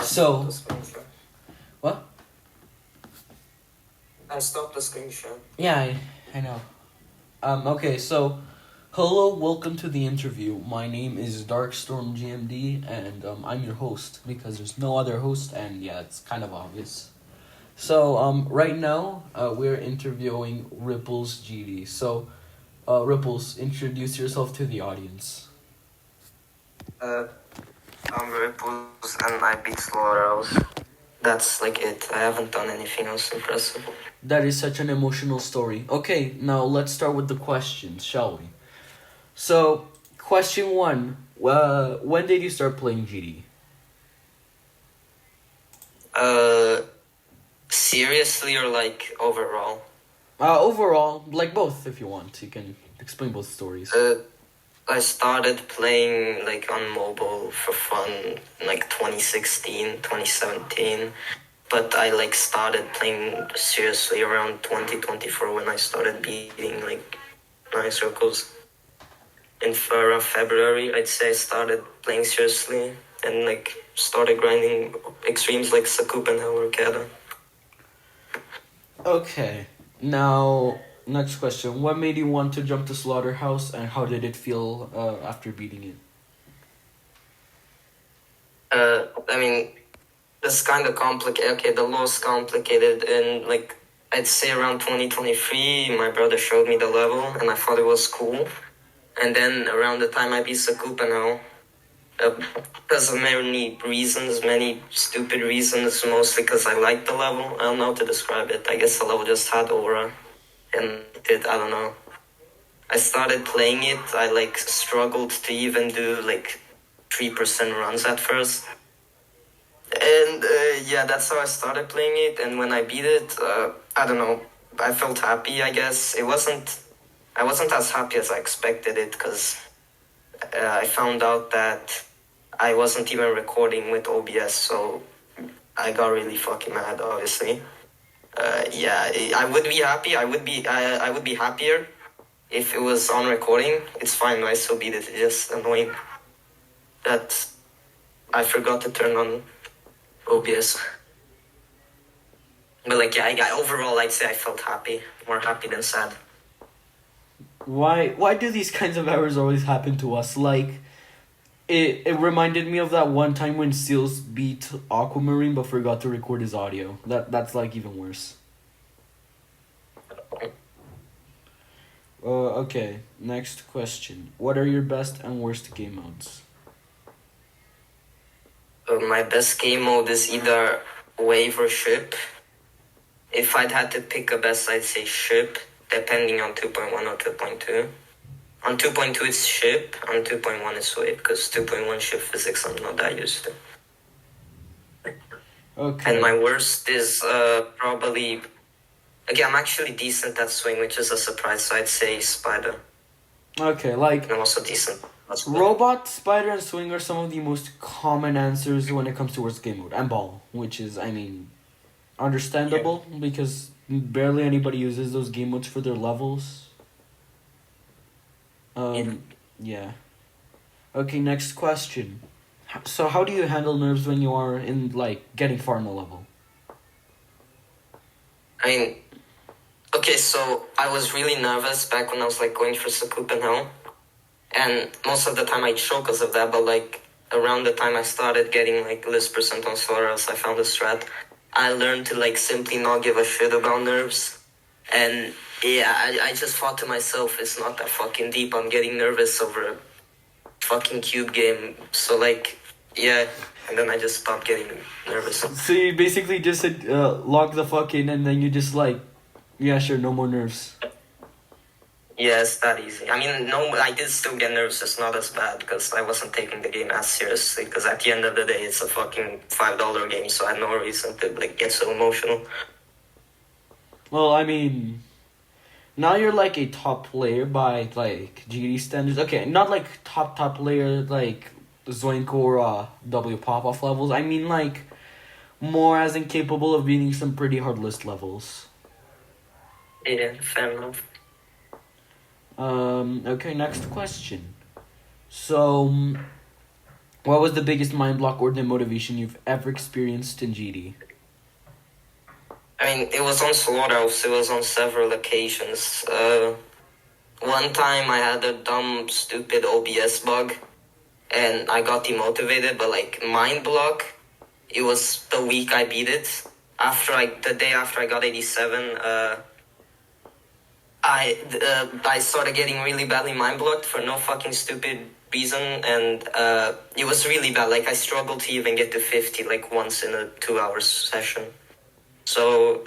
So, The screenshot. what? I stopped the screenshot. Yeah, I know. Okay, so, hello, welcome to the interview. My name is Darkstorm GMD, and I'm your host, because there's no other host, and yeah, it's kind of obvious. So, right now, we're interviewing ripplezGD. So, Ripples, introduce yourself to the audience. Uh, I'm Ripplez and I beat Slaughterhouse. That's like it. I haven't done anything else impressive. That is such an emotional story. Okay, now let's start with the questions, shall we? So, question one. When did you start playing GD? Seriously or like overall? Overall, like both if you want. You can explain both stories. I started playing like on mobile for fun in like 2016, 2017. But I like started playing seriously around 2024 when I started beating like 9 circles. In February, I'd say I started playing seriously and like started grinding extremes like Sakupen or Kada. Okay, now next question. What made you want to jump to Slaughterhouse, and how did it feel after beating it? I mean, it's kind of complicated. Okay, the law's complicated, and like I'd say around 2023, my brother showed me the level, and I thought it was cool. And then around the time I beat Sakupen because of many reasons, many stupid reasons, mostly because I liked the level. I don't know how to describe it. I guess the level just had aura, and I don't know. I started playing it. I like struggled to even do like 3% runs at first. And yeah, that's how I started playing it. And when I beat it, I don't know. I felt happy. I guess I wasn't as happy as I expected it because I found out that I wasn't even recording with OBS, so I got really fucking mad. Obviously, yeah, I would be happy. I would be happier if it was on recording. It's fine. I still beat it. It's just annoying that I forgot to turn on OBS. But like, yeah, overall, I'd say I felt happy, more happy than sad. Why do these kinds of errors always happen to us? Like, it reminded me of that one time when Seals beat Aquamarine but forgot to record his audio. That's like even worse. Okay, next question. What are your best and worst game modes? My best game mode is either wave or ship. If I'd had to pick a best, I'd say ship, depending on 2.1 or 2.2. On 2.2, it's ship. On 2.1, it's wave, because 2.1 ship physics I'm not that used to. Okay. And my worst is probably... Again, I'm actually decent at swing, which is a surprise, so I'd say spider. Okay, like... And I'm also decent. Robot, spider, and swing are some of the most common answers when it comes to worst game mode. And ball, which is, I mean, understandable, because barely anybody uses those game modes for their levels. Yeah. Okay, next question. So how do you handle nerves when you are in, like, getting far in the level? I mean, okay, so I was really nervous back when I was, like, going for Sakupen Hill. And most of the time I'd choke because of that, but, like, around the time I started getting, like, less percent on Slaughterhouse, I found a strat. I learned to, like, simply not give a shit about nerves. And, yeah, I just thought to myself, it's not that fucking deep. I'm getting nervous over a fucking cube game. So, like, yeah, and then I just stopped getting nervous. So you basically just said, log the fuck in, and then you just like, yeah, sure, no more nerves. Yeah, it's that easy. I mean, no, I did still get nervous. It's not as bad because I wasn't taking the game as seriously. Because at the end of the day, it's a fucking $5 game, so I had no reason to like get so emotional. Well, I mean, now you're like a top player by like GD standards. Okay, not like top player like Zoinko or W Popoff levels. I mean like more as incapable of beating some pretty hard list levels. Yeah, fair enough. Okay, next question. So, What was the biggest mind block or demotivation you've ever experienced in GD? I mean, it was on Slaughterhouse. It was on several occasions. One time I had a dumb, stupid OBS bug, and I got demotivated. But like mind block, it was the week I beat it. The day after I got 87, I started getting really badly mind blocked for no fucking stupid reason, and it was really bad. Like, I struggled to even get to 50 like once in a 2 hour session. So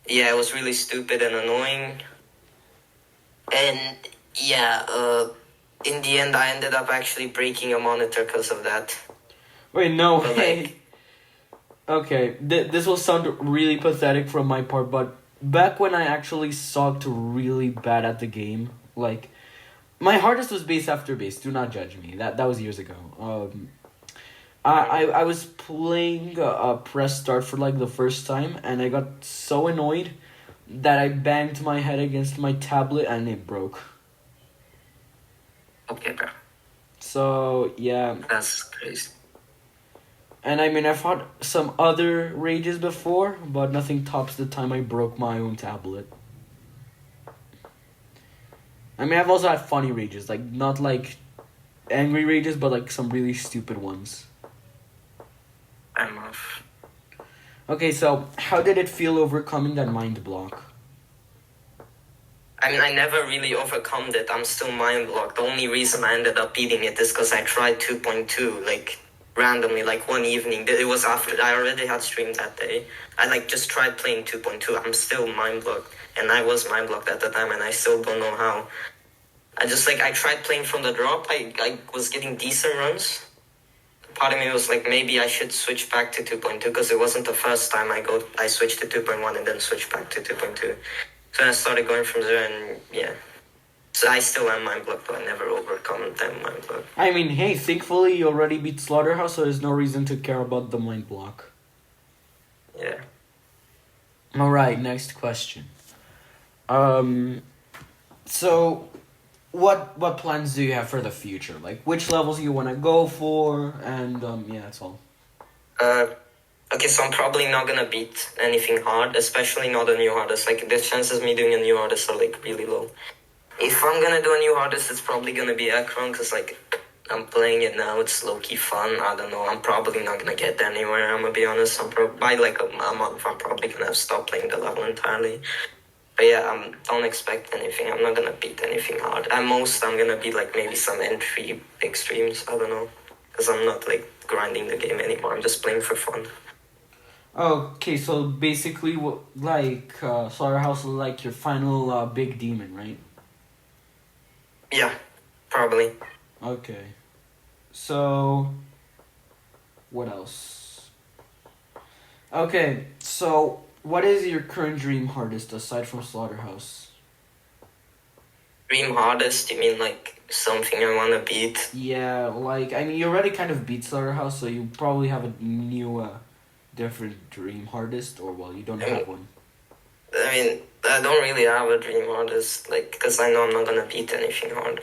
yeah, it was really stupid and annoying. And yeah, in the end, I ended up actually breaking a monitor because of that. Wait, no But, way. like, Okay, this will sound really pathetic from my part, but back when I actually sucked really bad at the game, like, my hardest was base after base. Do not judge me. That was years ago. I was playing press start for like the first time, and I got so annoyed that I banged my head against my tablet and it broke. okay, bro, So yeah, that's crazy. and I mean I've had some other rages before, but nothing tops the time I broke my own tablet. I mean I've also had funny rages, like not like angry rages, but like some really stupid ones. I'm off. Okay, so how did it feel overcoming that mind block? I mean, I never really overcome it. I'm still mind blocked. The only reason I ended up beating it is because I tried 2.2, like, randomly, like, one evening. It was after I already had streamed that day. I, like, just tried playing 2.2. I'm still mind blocked. And I was mind blocked at the time, and I still don't know how. I tried playing from the drop. I was getting decent runs. Part of me was like, maybe I should switch back to 2.2, because it wasn't the first time I switched to 2.1 and then switched back to 2.2. So I started going from there, and yeah. So I still am mind blocked, but I never overcome that mind block. I mean, hey, thankfully you already beat Slaughterhouse, so there's no reason to care about the mind block. Yeah. Alright, next question. So what plans do you have for the future? Like which levels you wanna go for, and yeah, that's all. Okay, so I'm probably not gonna beat anything hard, especially not a new hardest. Like, the chances of me doing a new hardest are, like, really low. If I'm gonna do a new hardest, it's probably gonna be Akron, because, like, I'm playing it now, it's low-key fun. I don't know, I'm probably not gonna get anywhere, I'm gonna be honest. By, like, a month, I'm probably gonna have stopped playing the level entirely. But yeah, don't expect anything. I'm not gonna beat anything hard. At most, I'm gonna beat, like, maybe some entry big streams, I don't know. Because I'm not, like, grinding the game anymore, I'm just playing for fun. Okay, so basically, like Slaughterhouse is like your final big demon, right? Yeah, probably. Okay. So, what else? Okay, so what is your current dream hardest aside from Slaughterhouse? Dream hardest? You mean like something I wanna beat? Yeah, like I mean, you already kind of beat Slaughterhouse, so you probably have a new, different dream hardest, or well, you don't have one. I mean, I don't really have a dream hardest, like, because I know I'm not gonna beat anything hard.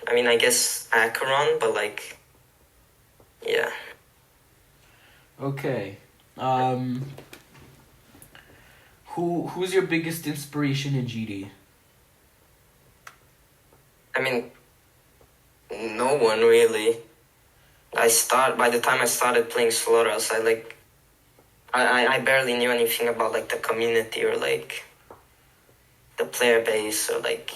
I mean, I guess Acheron, but like, yeah. Okay. Who's your biggest inspiration in GD? I mean, no one really. By the time I started playing Slaughterhouse, I barely knew anything about, like, the community or, like, the player base or, like,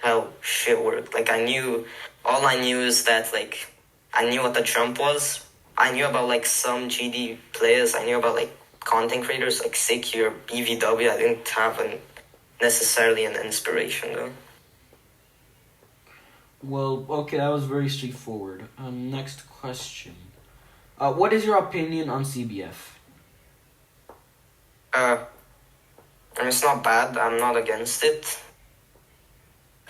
how shit worked. Like, all I knew is that, like, I knew what the jump was. I knew about, like, some GD players. I knew about, like, content creators like Siki or BVW. I didn't have necessarily an inspiration, though. Well, okay, that was very straightforward. Next question. What is your opinion on CBF? I mean, it's not bad. I'm not against it.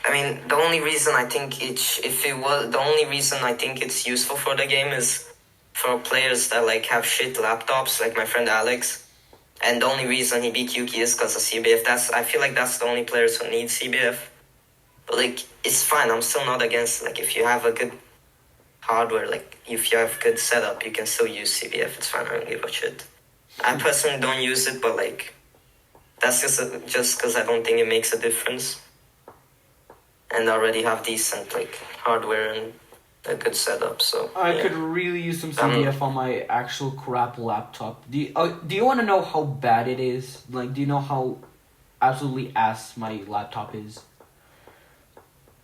I mean, the only reason I think it's useful for the game is for players that, like, have shit laptops, like my friend Alex. And the only reason he beat Yuki is because of CBF. I feel like that's the only players who need CBF. But, like, it's fine. I'm still not against, like, if you have a good hardware, like if you have good setup, you can still use CBF. It's fine. I don't give a shit. I personally don't use it, but like that's just because I don't think it makes a difference, and I already have decent like hardware and a good setup. So I could really use some CBF on my actual crap laptop. Do you want to know how bad it is? Like, do you know how absolutely ass my laptop is?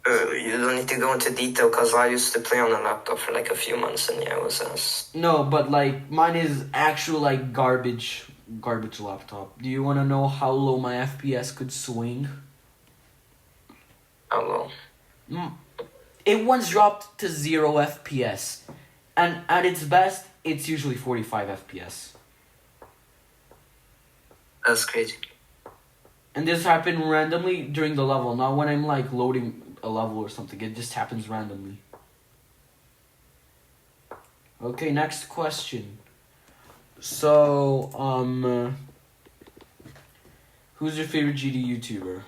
You don't need to go into detail because I used to play on a laptop for like a few months and yeah, it was ass. No, but like mine is actual like garbage laptop. Do you want to know how low my FPS could swing? How low? It once dropped to 0 FPS, and at its best, it's usually 45 FPS. That's crazy. And this happened randomly during the level, not when I'm like loading a level or something. It just happens randomly. Okay, next question. So, who's your favorite GD YouTuber?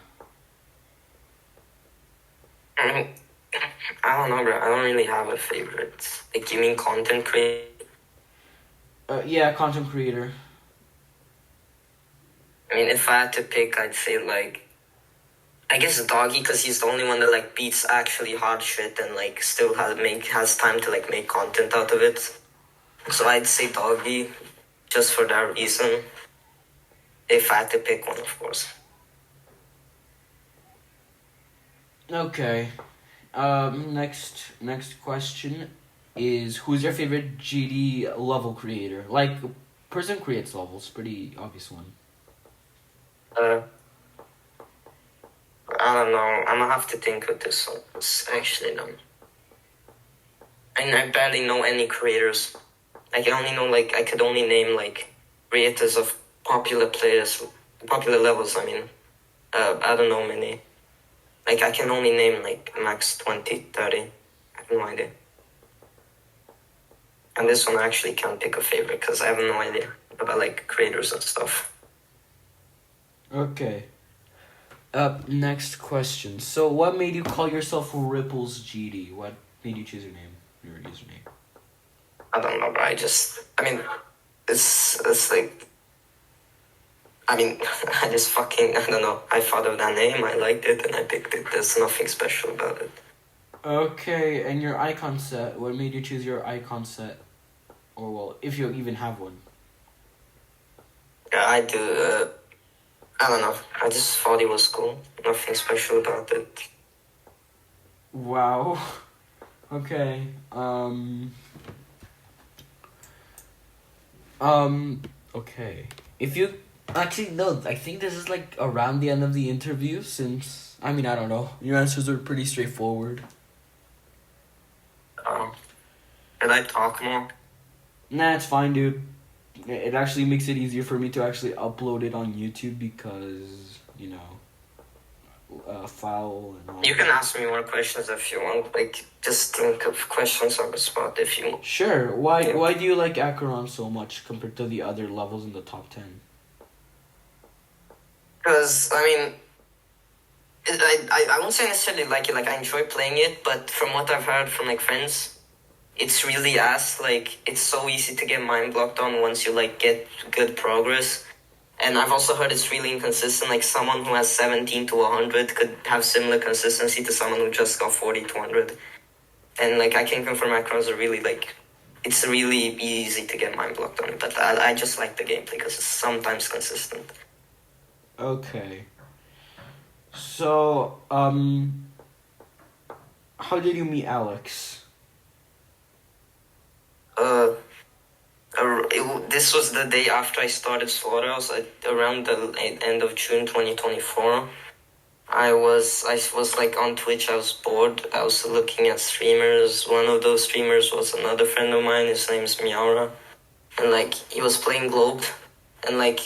I don't know, bro. I don't really have a favorite. Like, you mean content creator? Yeah, content creator. I mean, if I had to pick, I'd say like, I guess Doggy, because he's the only one that like beats actually hard shit and like still has time to like make content out of it. So I'd say Doggy, just for that reason. If I had to pick one, of course. Okay. Next question is, who's your favorite GD level creator? Like, person creates levels, pretty obvious one. I don't know. I'm gonna have to think of this one. It's actually no. I barely know any creators. I could only name like creators of popular players, popular levels. I mean, I don't know many. Like I can only name like max 20, 30. I have no idea. And this one I actually can't pick a favorite because I have no idea about like creators and stuff. Okay. Next question. So, what made you call yourself ripplezGD? What made you choose your name, your username? I don't know, but it's like, I don't know. I thought of that name, I liked it, and I picked it. There's nothing special about it. Okay, and your icon set. What made you choose your icon set? Or, well, if you even have one. Yeah, I do. I don't know. I just thought it was cool. Nothing special about it. Wow. Okay. Okay. If you actually no, I think this is like around the end of the interview. Since I mean, I don't know. Your answers are pretty straightforward. Did I talk more? Nah, it's fine, dude. It actually makes it easier for me to actually upload it on YouTube because file and all. You can ask me more questions if you want. Like, just think of questions on the spot if you want. Sure. Why do you like Acheron so much compared to the other levels in the top 10? Because, I mean, I won't say necessarily like it. Like, I enjoy playing it, but from what I've heard from, like, friends, it's really like, it's so easy to get mind blocked on once you, like, get good progress. And I've also heard it's really inconsistent. Like, someone who has 17 to 100 could have similar consistency to someone who just got 40 to 100. And, like, I can confirm macros are really, like, it's really easy to get mind blocked on it. But I just like the gameplay because it's sometimes consistent. Okay. So, how did you meet Alex? This was the day after I started Slaughterhouse, around the end of June 2024. I was like on Twitch. I was bored. I was looking at streamers. One of those streamers was another friend of mine. His name's Miaura, and like he was playing Globe, and like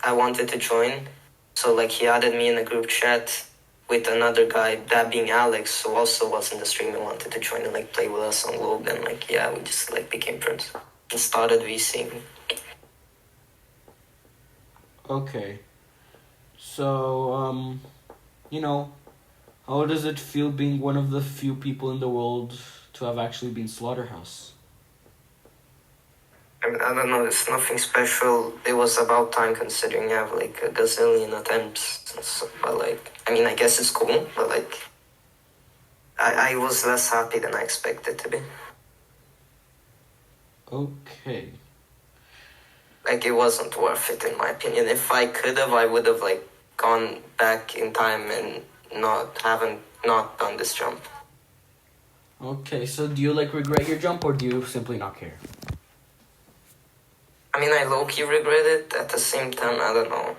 I wanted to join, so like he added me in a group chat with another guy, that being Alex, who also was in the stream and wanted to join and like play with us on Globe, and like yeah, we just like became friends and started VCing. Okay. So, how does it feel being one of the few people in the world to have actually been Slaughterhouse? I mean, I don't know. It's nothing special. It was about time considering you have like a gazillion attempts. So, but like, I mean, I guess it's cool. But like, I was less happy than I expected to be. Okay. Like, it wasn't worth it in my opinion. If I could have, I would have like gone back in time and not done this jump. Okay, so do you like regret your jump or do you simply not care? I mean, I low-key regret it. At the same time, I don't know.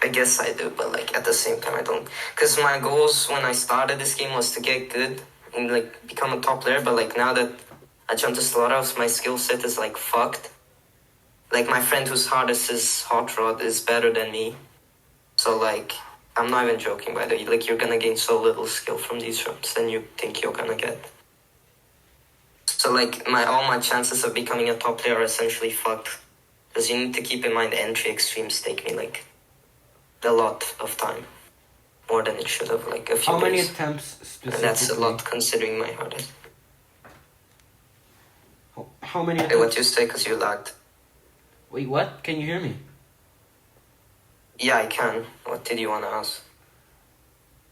I guess I do, but like at the same time, I don't. Because my goals when I started this game was to get good and like become a top player. But like now that I jumped to Slaughterhouse, my skill set is like fucked. Like my friend whose hardest is hot rod is better than me. So like, I'm not even joking by the way. Like, you're gonna gain so little skill from these jumps than you think you're gonna get. So like, all my chances of becoming a top player are essentially fucked. Because you need to keep in mind entry extremes take me like a lot of time. More than it should have, like a few How many days. attempts specifically? And that's a lot considering my hardest. How many Hey, attempts? what you say, because you lagged. Wait, what? Can you hear me? Yeah, I can. What did you want to ask?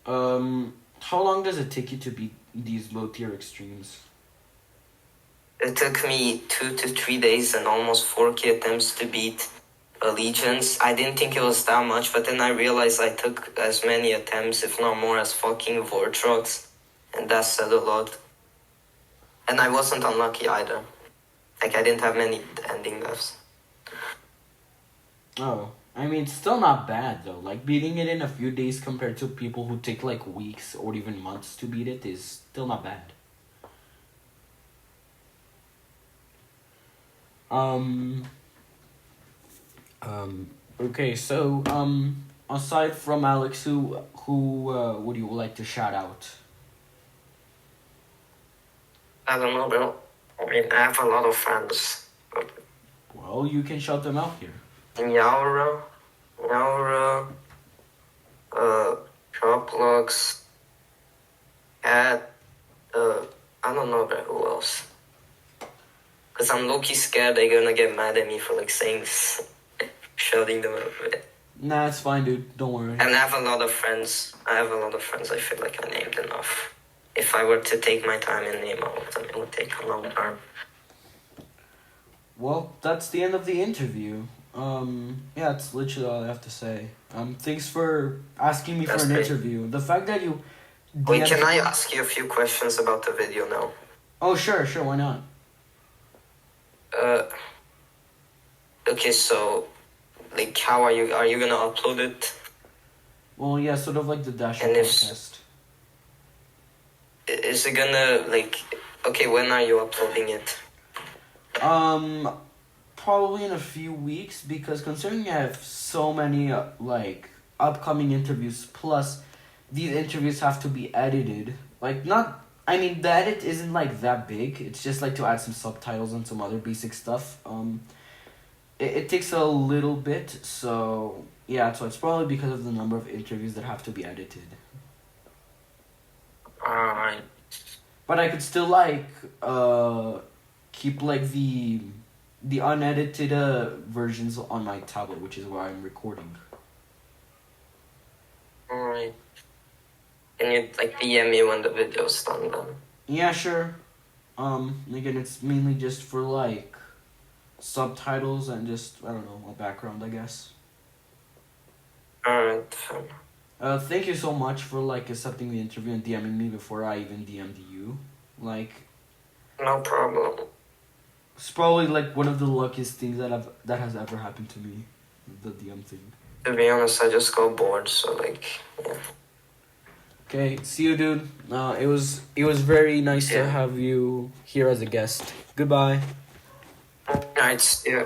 How long does it take you to beat these low tier extremes? It took me 2 to 3 days and almost 4K attempts to beat Allegiance. I didn't think it was that much, but then I realized I took as many attempts, if not more, as fucking Vortrox. And that said a lot. And I wasn't unlucky either. Like, I didn't have many ending deaths. Oh, I mean, still not bad though. Like, beating it in a few days compared to people who take like weeks or even months to beat it is still not bad. Okay, so, aside from Alex, who would you like to shout out? I don't know, bro. I mean, I have a lot of friends. Well, you can shout them out here. Yaura, Droplogs, Cat, I don't know, bro, who else. Because I'm low-key scared they're gonna get mad at me for, like, saying this, shouting them out. Nah, it's fine, dude. Don't worry. And I have a lot of friends. I feel like I named enough. If I were to take my time and name all of them, it would take a long time. Well, that's the end of the interview. Yeah, that's literally all I have to say. Thanks for asking me That's for an great. interview. The fact that you Wait, DM'd can I ask you a few questions about the video now? Oh, sure, why not? Okay, so, like, how are you gonna upload it? Well, yeah, sort of like the Dasher And if- podcast. Is it gonna, like, okay, when are you uploading it? Probably in a few weeks, because considering I have so many, like, upcoming interviews, plus these interviews have to be edited. Like, I mean, the edit isn't, like, that big. It's just, like, to add some subtitles and some other basic stuff. It takes a little bit, so, yeah, so it's probably because of the number of interviews that have to be edited. Alright. But I could still, like, keep, like, the unedited versions on my tablet, which is where I'm recording. Alright. Can you, like, DM me when the video's done then? Yeah, sure. Again, it's mainly just for, like, subtitles and just, I don't know, a background, I guess. Alright, fine. Thank you so much for, like, accepting the interview and DMing me before I even DM'd you. Like, No problem. it's probably, like, one of the luckiest things that has ever happened to me. The DM thing. To be honest, I just got bored, so, like, yeah. Okay, see you, dude. It was very nice to Yeah. have you here as a guest. Goodbye. Alright, yeah.